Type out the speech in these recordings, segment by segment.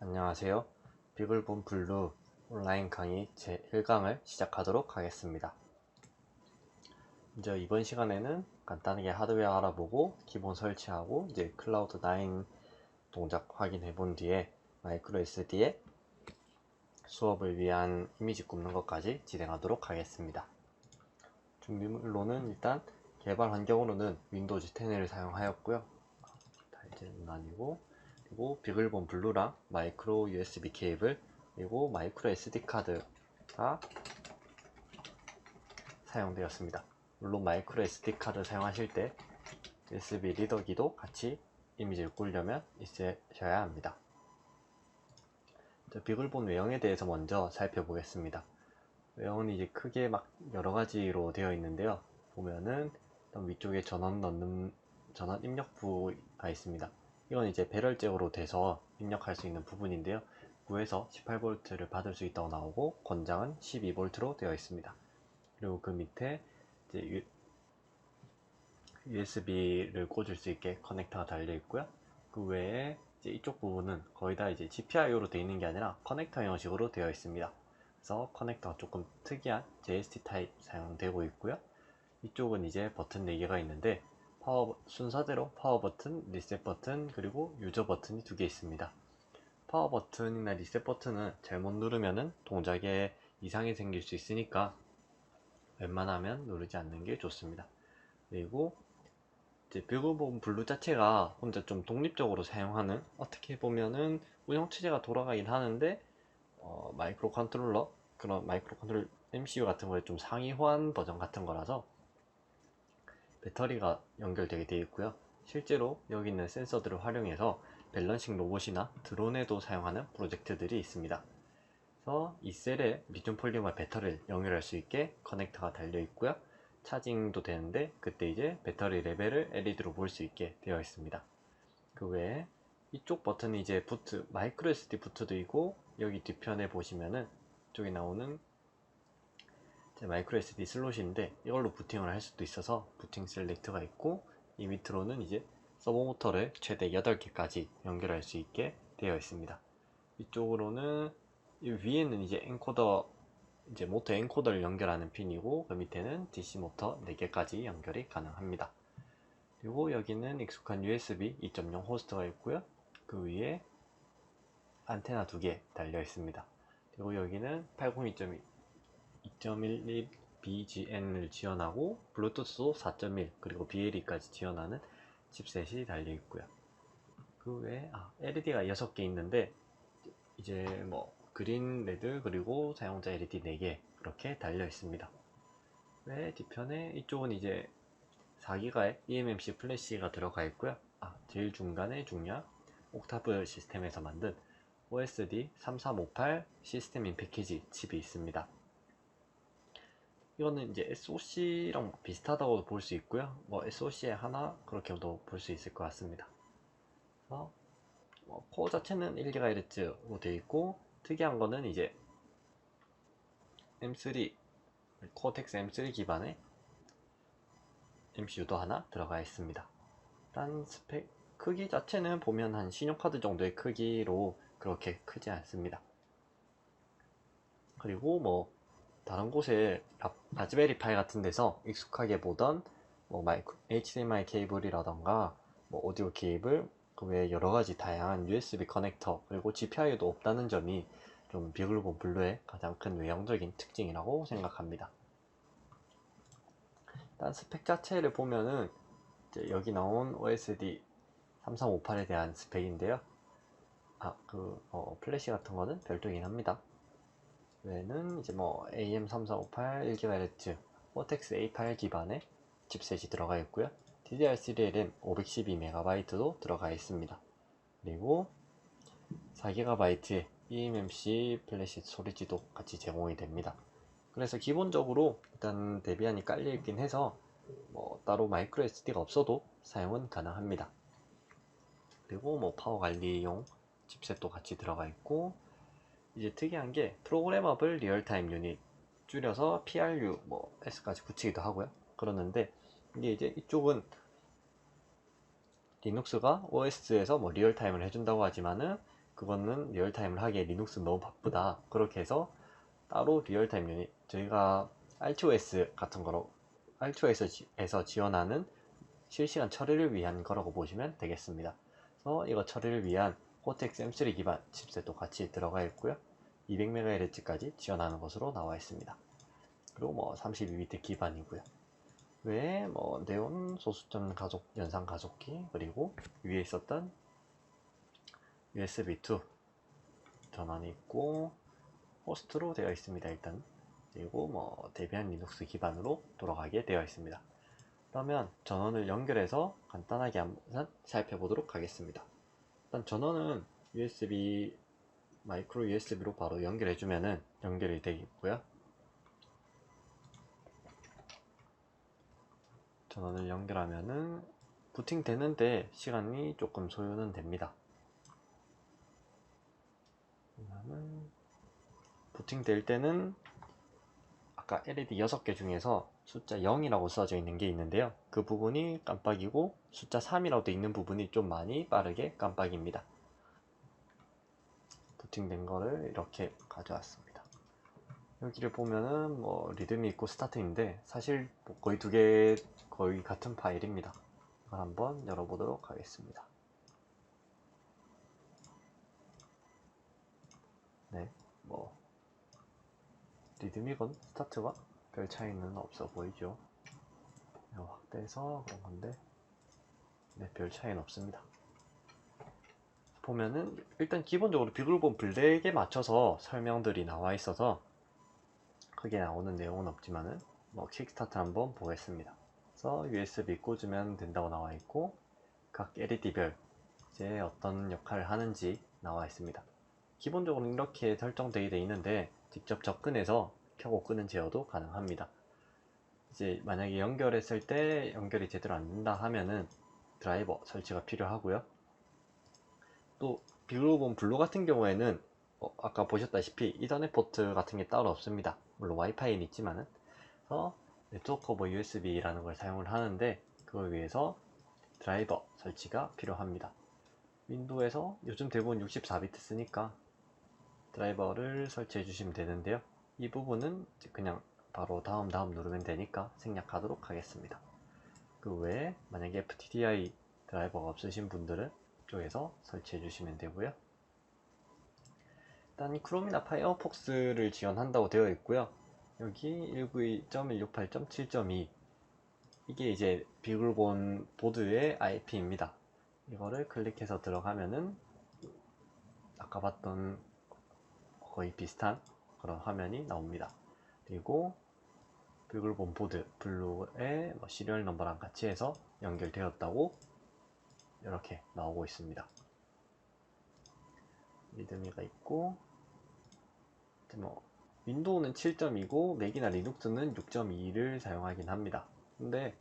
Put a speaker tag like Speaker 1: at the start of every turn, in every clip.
Speaker 1: 안녕하세요. 비글본 블루 온라인 강의 제1강을 시작하도록 하겠습니다. 먼저 이번 시간에는 간단하게 하드웨어 알아보고 기본 설치하고 이제 클라우드9 동작 확인해 본 뒤에 마이크로 SD에 수업을 위한 이미지 굽는 것까지 진행하도록 하겠습니다. 준비물로는 일단 개발 환경으로는 윈도우즈 10을 사용하였고요. 이제는 아니고, 그리고 비글본 블루랑 마이크로 USB 케이블, 그리고 마이크로 SD 카드가 사용되었습니다. 물론 마이크로 SD 카드 사용하실 때 USB 리더기도 같이 이미지를 꾸려면 있으셔야 합니다. 비글본 외형에 대해서 먼저 살펴보겠습니다. 외형은 이제 크게 막 여러 가지로 되어 있는데요. 보면은 위쪽에 전원 입력부가 있습니다. 이건 이제 배럴잭으로 돼서 입력할 수 있는 부분인데요. 9에서 18V를 받을 수 있다고 나오고 권장은 12V로 되어 있습니다. 그리고 그 밑에 이제 USB를 꽂을 수 있게 커넥터가 달려 있고요. 그 외에 이제 이쪽 부분은 거의 다 이제 GPIO로 되어 있는 게 아니라 커넥터 형식으로 되어 있습니다. 그래서 커넥터가 조금 특이한 JST 타입 사용되고 있고요. 이쪽은 이제 버튼 4개가 있는데 순서대로 파워 버튼, 리셋 버튼, 그리고 유저 버튼이 2개 있습니다. 파워 버튼이나 리셋 버튼은 잘못 누르면은 동작에 이상이 생길 수 있으니까 웬만하면 누르지 않는 게 좋습니다. 그리고 이제 비글본 블루 자체가 혼자 좀 독립적으로 사용하는, 어떻게 보면은 운영체제가 돌아가긴 하는데 마이크로 컨트롤러, 그런 마이크로 컨트롤 MCU 같은 거에 좀 상위 호환 버전 같은 거라서 배터리가 연결되게 되어 있고요. 실제로 여기 있는 센서들을 활용해서 밸런싱 로봇이나 드론에도 사용하는 프로젝트들이 있습니다. 그래서 이 셀에 리튬 폴리머 배터리를 연결할 수 있게 커넥터가 달려 있고요. 차징도 되는데 그때 이제 배터리 레벨을 LED로 볼 수 있게 되어 있습니다. 그 외에 이쪽 버튼이 이제 마이크로 SD 부트도 있고, 여기 뒤편에 보시면은 이쪽에 나오는 마이크로 SD 슬롯인데 이걸로 부팅을 할 수도 있어서 부팅 셀렉트가 있고, 이 밑으로는 이제 서버 모터를 최대 8개까지 연결할 수 있게 되어 있습니다. 이쪽으로는 이 위에는 이제 엔코더, 이제 모터 엔코더를 연결하는 핀이고, 그 밑에는 DC 모터 4개까지 연결이 가능합니다. 그리고 여기는 익숙한 USB 2.0 호스트가 있고요. 그 위에 안테나 2개 달려 있습니다. 그리고 여기는 802.2.11 BGN을 지원하고 블루투스도 4.1 그리고 BLE까지 지원하는 칩셋이 달려 있고요. 그 외에 LED가 6개 있는데 이제 뭐 그린, 레드, 그리고 사용자 LED 4개 그렇게 달려 있습니다. 왜 뒤편에 이쪽은 이제 4기가의 eMMC 플래시가 들어가 있고요. 제일 중간에 중요한 옥타브 시스템에서 만든 OSD 3358 시스템인 패키지 칩이 있습니다. 이거는 이제 SoC랑 비슷하다고 볼 수 있고요. 뭐 SoC의 하나 그렇게도 볼 수 있을 것 같습니다. 그래서 코어 자체는 1GHz로 되어 있고, 특이한 거는 이제 M3 코어텍스 M3 기반의 MCU도 하나 들어가 있습니다. 일단 스펙 크기 자체는 보면 한 신용카드 정도의 크기로 그렇게 크지 않습니다. 그리고 뭐 다른 곳에 라즈베리 파이 같은 데서 익숙하게 보던 뭐 HDMI 케이블이라던가 뭐 오디오 케이블, 그 외에 여러가지 다양한 USB 커넥터, 그리고 GPIO도 없다는 점이 좀 비글본 블루의 가장 큰 외형적인 특징이라고 생각합니다. 일단 스펙 자체를 보면은 이제 여기 나온 OSD 3358에 대한 스펙인데요. 플래시 같은 거는 별도이긴 합니다. 외에는 이제 뭐 AM3458 1GHz 코텍스 A8 기반의 칩셋이 들어가 있고요. DDR3의 램 512MB도 들어가 있습니다. 그리고 4GB의 eMMC 플래시 스토리지도 같이 제공이 됩니다. 그래서 기본적으로 일단 데비안이 깔려 있긴 해서 뭐 따로 마이크로 SD가 없어도 사용은 가능합니다. 그리고 뭐 파워 관리용 칩셋도 같이 들어가 있고, 이제 특이한 게 프로그래머블 리얼타임 유닛, 줄여서 PRU 뭐 S까지 붙이기도 하고요. 그러는데 이게 이제 이쪽은 리눅스가 OS에서 뭐 리얼타임을 해준다고 하지만은 그거는 리얼타임을 하기에 리눅스 너무 바쁘다. 그렇게 해서 따로 리얼타임 유닛, 저희가 RTOS 같은 거로 RTOS에서 지원하는 실시간 처리를 위한 거라고 보시면 되겠습니다. 그래서 이거 처리를 위한 코텍스 M3 기반 칩셋도 같이 들어가 있고요. 200MHz까지 지원하는 것으로 나와 있습니다. 그리고 뭐 32비트 기반이고요. 외에 뭐 네온 소수점 가속 연산 가속기, 그리고 위에 있었던 USB2 전원이 있고 호스트로 되어 있습니다. 일단. 그리고 뭐 데비안 리눅스 기반으로 돌아가게 되어 있습니다. 그러면 전원을 연결해서 간단하게 한번 살펴보도록 하겠습니다. 일단 전원은 USB 마이크로 USB로 바로 연결해주면은 연결이 되겠고요. 전원을 연결하면은 부팅 되는데 시간이 조금 소요는 됩니다. 부팅 될 때는 아까 LED 6개 중에서 숫자 0이라고 써져 있는 게 있는데요. 그 부분이 깜빡이고 숫자 3이라고 되어 있는 부분이 좀 많이 빠르게 깜빡입니다. 부팅된 거를 이렇게 가져왔습니다. 여기를 보면은 뭐 리듬이 있고 스타트인데 사실 거의 두 개 거의 같은 파일입니다. 이걸 한번 열어보도록 하겠습니다. 네, 뭐 리듬이건 스타트가 별 차이는 없어 보이죠. 확대해서 그런 건데 네, 별 차이는 없습니다. 보면은 일단 기본적으로 비글본 블랙에 맞춰서 설명들이 나와 있어서 크게 나오는 내용은 없지만은 뭐 킥스타트 한번 보겠습니다. 그래서 USB 꽂으면 된다고 나와 있고 각 LED별 이제 어떤 역할을 하는지 나와 있습니다. 기본적으로 이렇게 설정되게 되어 있는데 직접 접근해서 켜고 끄는 제어도 가능합니다. 이제 만약에 연결했을 때 연결이 제대로 안 된다 하면은 드라이버 설치가 필요하고요. 또 비글본 블루 같은 경우에는 아까 보셨다시피 이더넷 포트 같은 게 따로 없습니다. 물론 와이파이는 있지만은. 그래서 네트워크 오버 USB라는 걸 사용을 하는데 그걸 위해서 드라이버 설치가 필요합니다. 윈도우에서 요즘 대부분 64비트 쓰니까 드라이버를 설치해 주시면 되는데요. 이 부분은 그냥 바로 다음 누르면 되니까 생략하도록 하겠습니다. 그 외에 만약에 FTDI 드라이버가 없으신 분들은 이쪽에서 설치해 주시면 되고요. 일단 크롬이나 파이어폭스를 지원한다고 되어 있고요. 여기 192.168.7.2 이게 이제 비글본 보드의 IP입니다. 이거를 클릭해서 들어가면은 아까 봤던 거의 비슷한 그런 화면이 나옵니다. 그리고 비글본 보드 블루의 시리얼 넘버랑 같이 해서 연결되었다고 이렇게 나오고 있습니다. 리드미가 있고 뭐 윈도우는 7.2고 맥이나 리눅스는 6.2를 사용하긴 합니다. 근데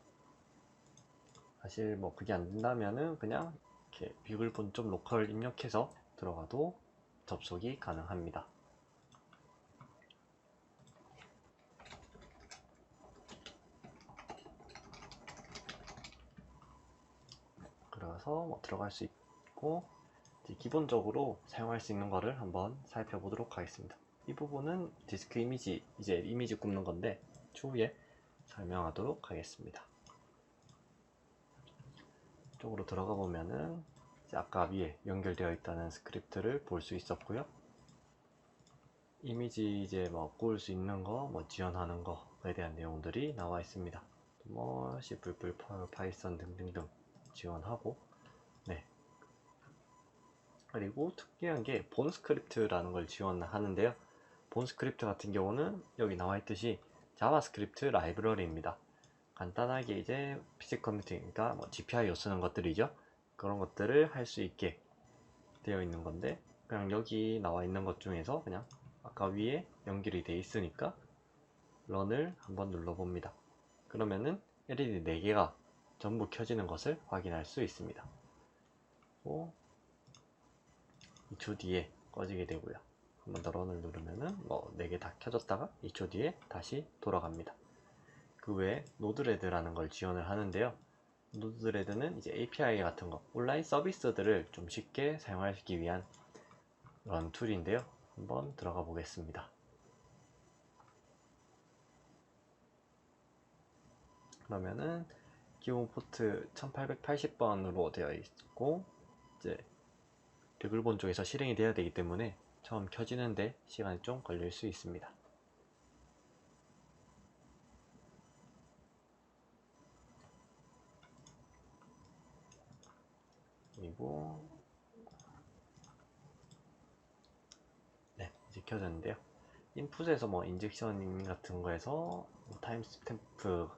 Speaker 1: 사실 뭐 그게 안 된다면은 그냥 이렇게 비글본 좀 로컬 입력해서 들어가도 접속이 가능합니다. 그래서 뭐 들어갈 수 있고 기본적으로 사용할 수 있는 거를 한번 살펴보도록 하겠습니다. 이 부분은 디스크 이미지, 이제 이미지 굽는 건데 추후에 설명하도록 하겠습니다. 이쪽으로 들어가 보면은 이제 아까 위에 연결되어 있다는 스크립트를 볼 수 있었고요. 이미지 이제 뭐 구울 수 있는 거, 뭐 지원하는 거에 대한 내용들이 나와 있습니다. 뭐 C++, 파이썬 등등등 지원하고, 네. 그리고 특이한 게 본 스크립트라는 걸 지원하는데요. 본 스크립트 같은 경우는 여기 나와 있듯이 자바스크립트 라이브러리입니다. 간단하게 이제 PC 컴퓨팅, 그러니까 뭐 GPIO 쓰는 것들이죠. 그런 것들을 할 수 있게 되어 있는 건데 그냥 여기 나와 있는 것 중에서 그냥 아까 위에 연결이 되어 있으니까 런을 한번 눌러봅니다. 그러면은 LED 4개가 전부 켜지는 것을 확인할 수 있습니다. 2초 뒤에 꺼지게 되고요. 한번 더 런을 누르면은 뭐 4개 다 켜졌다가 2초 뒤에 다시 돌아갑니다. 그 외에 노드레드라는 걸 지원을 하는데요. 노드레드는 이제 API 같은 거, 온라인 서비스들을 좀 쉽게 사용하기 위한 그런 툴인데요. 한번 들어가 보겠습니다. 그러면은 기본 포트 1880번으로 되어 있고, 이제 리글본 쪽에서 실행이 돼야 되기 때문에 처음 켜지는데 시간이 좀 걸릴 수 있습니다. 그리고 네, 이제 켜졌는데요. 인풋에서 뭐 인젝션 같은 거에서 뭐 타임 스탬프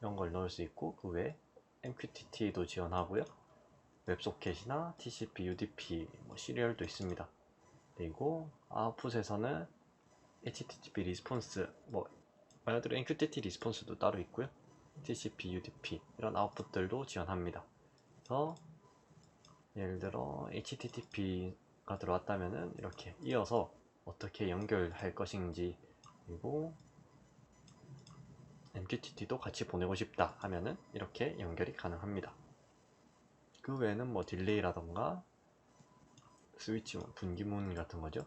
Speaker 1: 이런 걸 넣을 수 있고, 그 외에 MQTT도 지원하고요. 웹소켓이나 TCP, UDP, 뭐 시리얼도 있습니다. 그리고 아웃풋에서는 HTTP 리스폰스, 뭐 말 그대로 MQTT 리스폰스도 따로 있고요. TCP, UDP 이런 아웃풋들도 지원합니다. 그래서 예를 들어 HTTP가 들어왔다면은 이렇게 이어서 어떻게 연결할 것인지, 그리고 MQTT도 같이 보내고 싶다 하면은 이렇게 연결이 가능합니다. 그 외에는 뭐 딜레이라던가 스위치 분기문 같은 거죠.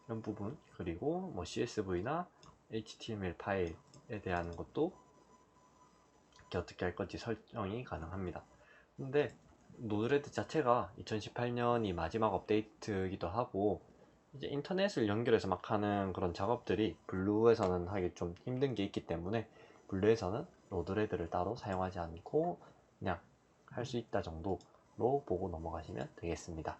Speaker 1: 이런 부분, 그리고 뭐 CSV나 HTML 파일에 대한 것도 어떻게 할 건지 설정이 가능합니다. 근데 노드레드 자체가 2018년이 마지막 업데이트이기도 하고, 이제 인터넷을 연결해서 막 하는 그런 작업들이 블루에서는 하기 좀 힘든 게 있기 때문에 블루에서는 노드레드를 따로 사용하지 않고 그냥 할 수 있다 정도로 보고 넘어가시면 되겠습니다.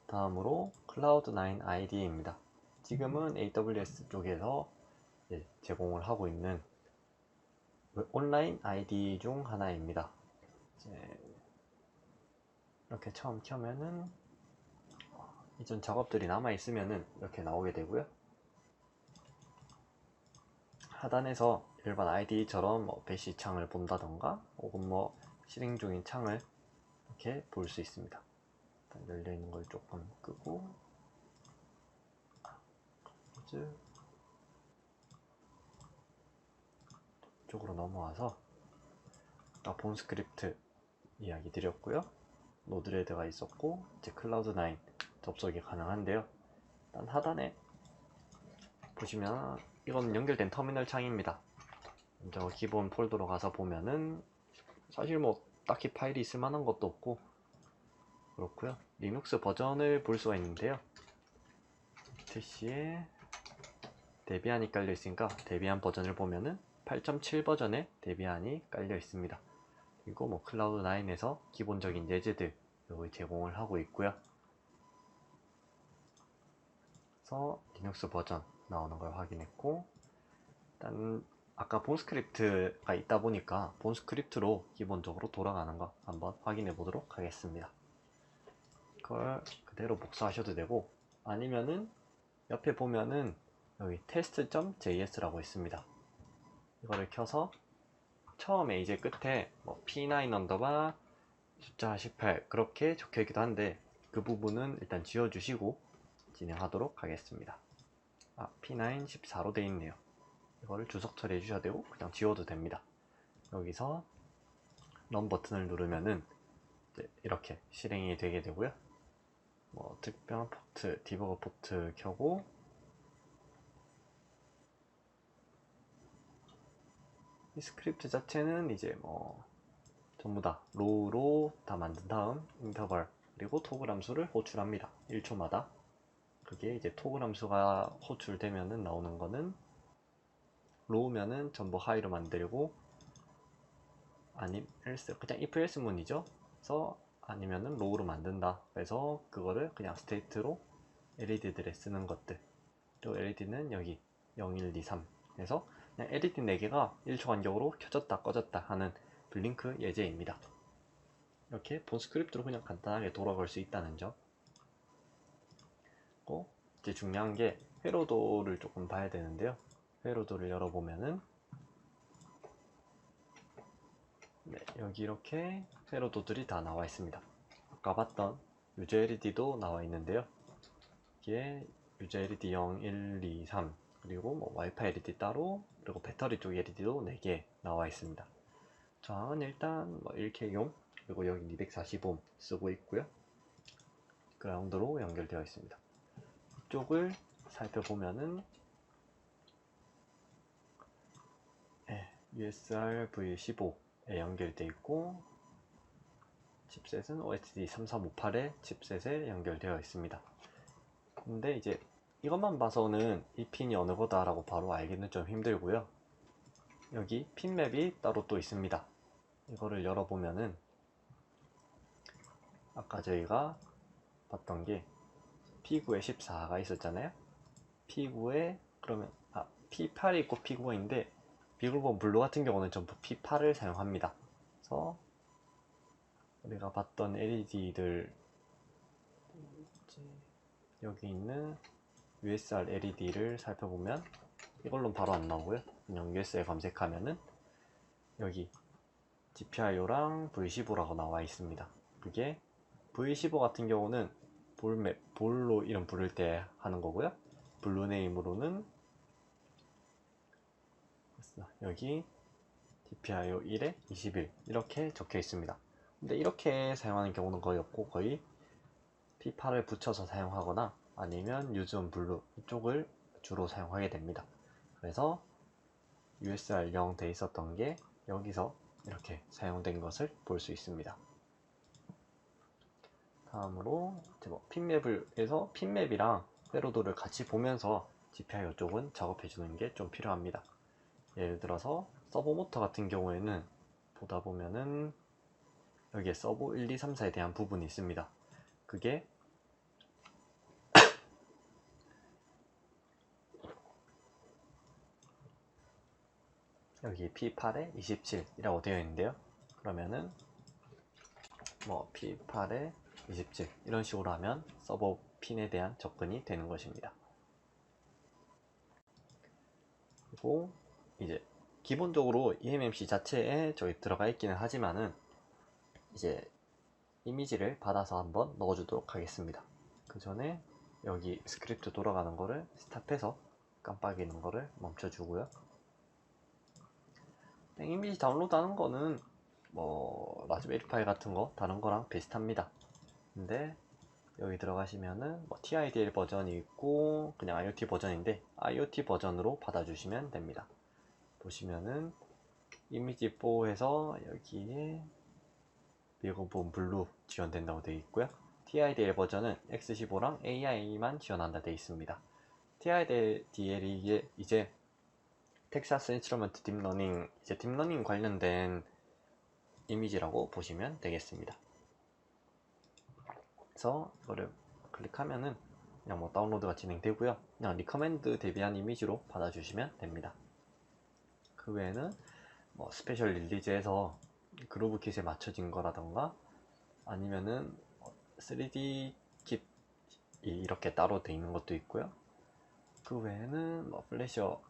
Speaker 1: 다음으로 클라우드9 IDE입니다. 지금은 AWS 쪽에서 제공을 하고 있는 온라인 IDE 중 하나입니다. 이렇게 처음 켜면은 이전 작업들이 남아 있으면은 이렇게 나오게 되고요. 하단에서 일반 IDE처럼 뭐 배시 창을 본다던가 혹은 뭐 실행 중인 창을 이렇게 볼 수 있습니다. 열려 있는 걸 조금 끄고 쪽으로 넘어와서 본 스크립트 이야기 드렸고요. 노드레드가 있었고, 이제 클라우드9 접속이 가능한데요. 일단 하단에 보시면 이건 연결된 터미널 창입니다. 먼저 기본 폴더로 가서 보면은 사실 뭐 딱히 파일이 있을 만한 것도 없고 그렇고요. 리눅스 버전을 볼 수가 있는데요. TC에 데비안이 깔려 있으니까 데비안 버전을 보면은 8.7 버전의 데비안이 깔려 있습니다. 그리고 뭐 클라우드9에서 기본적인 예제들 제공을 하고 있고요. 그래서 리눅스 버전 나오는 걸 확인했고, 일단 아까 본 스크립트가 있다 보니까 본 스크립트로 기본적으로 돌아가는 거 한번 확인해 보도록 하겠습니다. 그걸 그대로 복사하셔도 되고, 아니면은 옆에 보면은 여기 test.js라고 있습니다. 이거를 켜서 처음에 이제 끝에 뭐 p9 언더바 숫자 18 그렇게 적혀 있기도 한데, 그 부분은 일단 지워주시고 진행하도록 하겠습니다. p9 14로 되어 있네요. 이거를 주석 처리해 주셔야 되고 그냥 지워도 됩니다. 여기서 런 버튼을 누르면은 이렇게 실행이 되게 되고요. 뭐 특별한 포트, 디버거 포트 켜고, 이 스크립트 자체는 이제 뭐 전부 다 로우로 다 만든 다음 인터벌 그리고 토글 함수를 호출합니다. 1초마다. 그게 이제 토글 함수가 호출되면은 나오는 거는 로우면은 전부 하이로 만들고, 아니 else 그냥 if else 문이죠. 그래서 아니면은 로우로 만든다. 그래서 그거를 그냥 스테이트로 LED들에 쓰는 것들. 또 LED는 여기 0, 1, 2, 3 해서 그냥 LED 4개가 1초 간격으로 켜졌다 꺼졌다 하는 블링크 예제입니다. 이렇게 본 스크립트로 그냥 간단하게 돌아갈 수 있다는 점. 이제 중요한 게 회로도를 조금 봐야 되는데요. 회로도를 열어보면은 여기 이렇게 회로도들이 다 나와 있습니다. 아까 봤던 유저 LED도 나와 있는데요. 이게 유저 LED 0, 1, 2, 3 그리고 뭐 와이파이 LED 따로, 그리고 배터리 쪽 LED도 4개 나와 있습니다. 저항은 일단 뭐 1K용, 그리고 여기 240옴 쓰고 있고요. 그라운드로 연결되어 있습니다. 이쪽을 살펴보면은 USR V15에 연결되어 있고 칩셋은 OSD 3358의 칩셋에 연결되어 있습니다. 근데 이제 이것만 봐서는 이 핀이 어느 거다라고 바로 알기는 좀 힘들고요. 여기 핀맵이 따로 또 있습니다. 이거를 열어보면은 아까 저희가 봤던 게 P9에 14가 있었잖아요. P9에 그러면 P8이 있고 P9가 있는데 비글본 블루 같은 경우는 전부 P8을 사용합니다. 그래서 우리가 봤던 LED들 여기 있는 USR LED를 살펴보면 이걸로는 바로 안 나오고요. 그냥 USR 검색하면은 여기 GPIO랑 V15라고 나와 있습니다. 그게 V15 같은 경우는 볼로 이름 부를 때 하는 거고요. 블루네임으로는 여기 GPIO 1에 21 이렇게 적혀 있습니다. 근데 이렇게 사용하는 경우는 거의 없고 거의 P8을 붙여서 사용하거나 아니면 유즈온 블루 이쪽을 주로 사용하게 됩니다. 그래서 USR 0 돼 있었던 게 여기서 이렇게 사용된 것을 볼 수 있습니다. 다음으로 핀맵에서 핀맵이랑 세로도를 같이 보면서 GPIO 쪽은 작업해 주는 게 좀 필요합니다. 예를 들어서 서버 모터 같은 경우에는 보다 보면은 여기에 서버 1, 2, 3, 4에 대한 부분이 있습니다. 그게 여기 P8에 27이라고 되어 있는데요. 그러면은 뭐 P8에 27 이런 식으로 하면 서버 핀에 대한 접근이 되는 것입니다. 그리고 이제 기본적으로 eMMC 자체에 저희 들어가 있기는 하지만은 이제 이미지를 받아서 한번 넣어주도록 하겠습니다. 그 전에 여기 스크립트 돌아가는 거를 스탑해서 깜빡이는 거를 멈춰주고요. 이미지 다운로드 하는 거는 뭐 라즈베리 파이 같은 거 다른 거랑 비슷합니다. 근데 여기 들어가시면은 뭐 TIDL 버전이 있고 그냥 IoT 버전인데 IoT 버전으로 받아주시면 됩니다. 보시면은 이미지 4에서 여기에 비글본 블루 지원된다고 되어 있고요. TIDL 버전은 X15랑 AI만 지원한다 되어 있습니다. TIDL이 이제 텍사스 인스트루먼트 딥러닝 딥러닝 관련된 이미지라고 보시면 되겠습니다. 그래서 이거를 클릭하면은 그냥 뭐 다운로드가 진행되고요. 그냥 리커멘드 대비한 이미지로 받아주시면 됩니다. 그 외에는 뭐 스페셜 릴리즈에서 그루브 킷에 맞춰진 거라던가 아니면은 3D 킷이 이렇게 따로 되어 있는 것도 있고요. 그 외에는 뭐 플래셔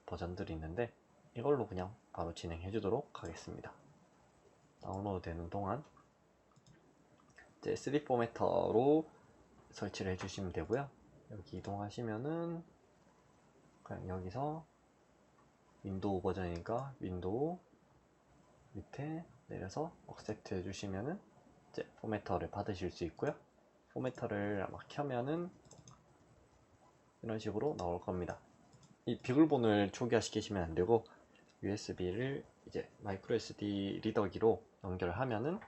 Speaker 1: 버전들이 있는데 이걸로 그냥 바로 진행해 주도록 하겠습니다. 다운로드 되는 동안 이제 3D 포매터로 설치를 해주시면 되고요. 여기 이동하시면은 그냥 여기서 윈도우 버전이니까 윈도우 밑에 내려서 억셉트 해주시면은 이제 포매터를 받으실 수 있고요. 포매터를 막 켜면은 이런 식으로 나올 겁니다. 이 비글본을 초기화시키시면 안 되고 USB를 이제 마이크로 SD 리더기로 연결하면은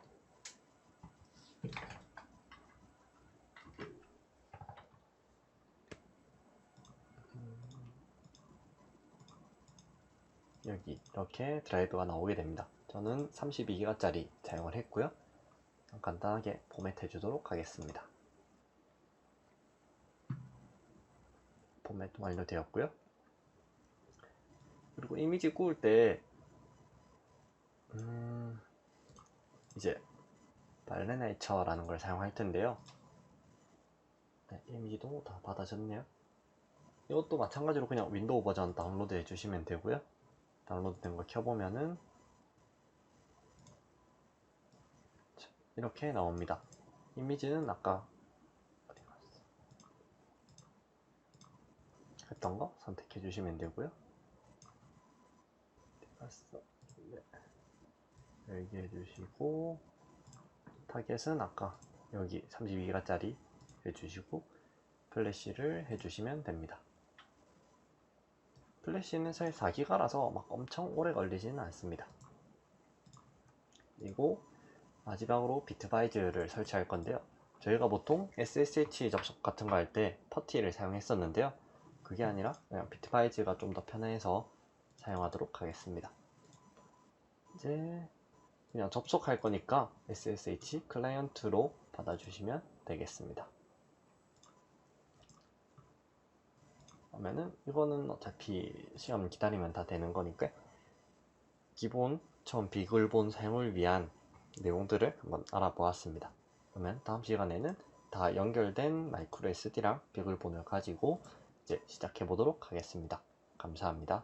Speaker 1: 여기 이렇게 드라이브가 나오게 됩니다. 저는 32기가짜리 사용을 했고요. 간단하게 포맷해 주도록 하겠습니다. 포맷 완료되었고요. 그리고 이미지 구울 때 이제 발레네이처라는 걸 사용할 텐데요. 네, 이미지도 다 받아졌네요. 이것도 마찬가지로 그냥 윈도우 버전 다운로드 해주시면 되고요. 다운로드 된 거 켜보면은 이렇게 나옵니다. 이미지는 아까 어디 갔어? 했던 거 선택해 주시면 되고요. 어디 갔어? 네. 열기 해주시고 타겟은 아까 여기 32기가짜리 해주시고 플래시를 해주시면 됩니다. 플래시는 사실 4기가라서 막 엄청 오래 걸리지는 않습니다. 그리고 마지막으로 비트바이즈를 설치할 건데요. 저희가 보통 SSH 접속 같은 거 할 때 퍼티를 사용했었는데요. 그게 아니라 그냥 비트바이즈가 좀 더 편해서 사용하도록 하겠습니다. 이제 그냥 접속할 거니까 SSH 클라이언트로 받아주시면 되겠습니다. 그러면은 이거는 어차피 시험 기다리면 다 되는 거니까 기본 처음 비글본 사용을 위한 내용들을 한번 알아보았습니다. 그러면 다음 시간에는 다 연결된 마이크로 SD랑 비글본을 가지고 이제 시작해 보도록 하겠습니다. 감사합니다.